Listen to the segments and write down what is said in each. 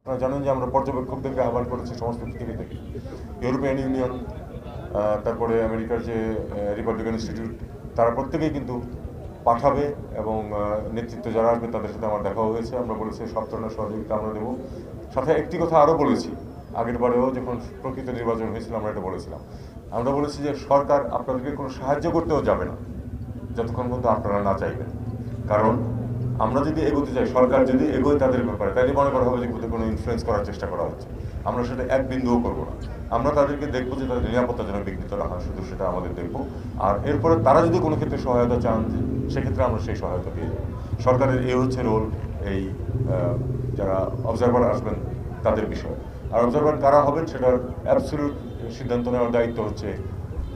আপনারা জানেন যে আমরা পর্যবেক্ষকদেরকে আহ্বান করেছি সমস্ত পৃথিবী থেকে, ইউরোপিয়ান ইউনিয়ন, তারপরে আমেরিকার যে রিপাবলিকান ইনস্টিটিউট, তারা প্রত্যেকেই কিন্তু পাঠাবে এবং নেতৃত্ব যারা আসবে তাদের সাথে আমার দেখাও হয়েছে। আমরা বলেছি সব ধরনের সহযোগিতা আমরা দেবো। সাথে একটি কথা আরও বলেছি, আগের বারেও যখন প্রকৃত নির্বাচন হয়েছিল আমরা এটা বলেছিলাম। আমরা বলেছি যে সরকার আপনাদেরকে কোনো সাহায্য করতেও যাবে না যতক্ষণ পর্যন্ত আপনারা না চাইবেন। কারণ আমরা যদি এগোতে চাই, সরকার যদি এগোয় তাদের ব্যাপারে, তাহলে মনে করা হবে যে কোনো ইনফ্লুয়েন্স করার চেষ্টা করা হচ্ছে। আমরা সেটা এক বিন্দুও করবো না। আমরা তাদেরকে দেখবো যে তাদের নিরাপত্তা যেন বিঘ্নিত না হয়, শুধু সেটা আমাদের দেখবো। আর এরপরে তারা যদি কোনো ক্ষেত্রে সহায়তা চান, সেক্ষেত্রে আমরা সেই সহায়তা দিয়ে যাবো। সরকারের এই হচ্ছে রোল, এই যারা অবজারভার আসবেন তাদের বিষয়। আর অবজারভার কারা হবেন সেটার অ্যাবসলিউট সিদ্ধান্ত নেওয়ার দায়িত্ব হচ্ছে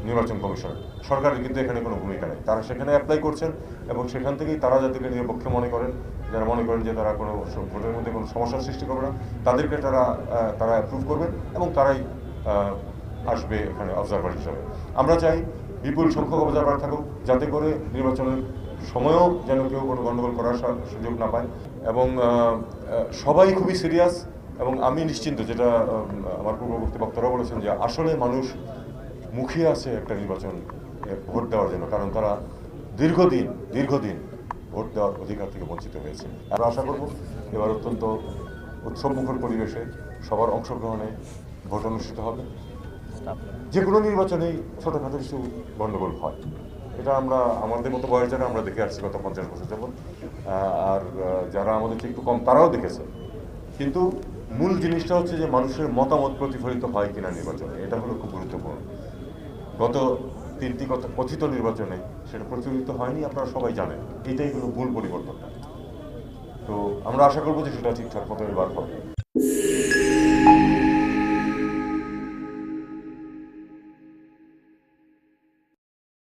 নির্বাচন কমিশন। সরকারের কিন্তু এখানে কোনো ভূমিকা নেই। তারা সেখানে অ্যাপ্লাই করছেন এবং সেখান থেকেই তারা যাদেরকে নিরপেক্ষ মনে করেন, যারা মনে করেন যে তারা কোনো ভোটের মধ্যে কোনো সমস্যার সৃষ্টি করবে না, তাদেরকে তারা অ্যাপ্রুভ করবেন এবং তারাই আসবে এখানে অবজারভার হিসাবে। আমরা চাই বিপুল সংখ্যক অবজারভার থাকুক, যাতে করে নির্বাচনের সময়ও যেন কেউ কোনো গণ্ডগোল করার সুযোগ না পায়। এবং সবাই খুবই সিরিয়াস এবং আমি নিশ্চিন্ত, যেটা আমার পূর্ববর্তী বক্তারা বলেছেন, যে আসলে মানুষ মুখিয়ে আছে একটা নির্বাচন ভোট দেওয়ার জন্য, কারণ তারা দীর্ঘদিন ভোট দেওয়ার অধিকার থেকে বঞ্চিত হয়েছে। আমরা আশা করব এবার অত্যন্ত উৎসবমুখর পরিবেশে সবার অংশগ্রহণে ভোট অনুষ্ঠিত হবে। যে কোনো নির্বাচনেই ছোটোখাটো কিছু গণ্ডগোল হয়, এটা আমরা আমাদের মতো বয়স যারা আমরা দেখে আসছি গত 50 বছর যাবৎ, আর যারা আমাদের চেয়ে একটু কম তারাও দেখেছে। কিন্তু মূল জিনিসটা হচ্ছে যে মানুষের মতামত প্রতিফলিত হয় কিনা নির্বাচনে, এটা হলো খুব গুরুত্বপূর্ণ। গত 3টি কথিত নির্বাচনে সেটা প্রতিফলিত হয়নি, আপনারা সবাই জানেন। এটাই হলো মূল পরিবর্তনটা। তো আমরা আশা করবো যে সেটা ঠিকঠাক মতো এবার হবে।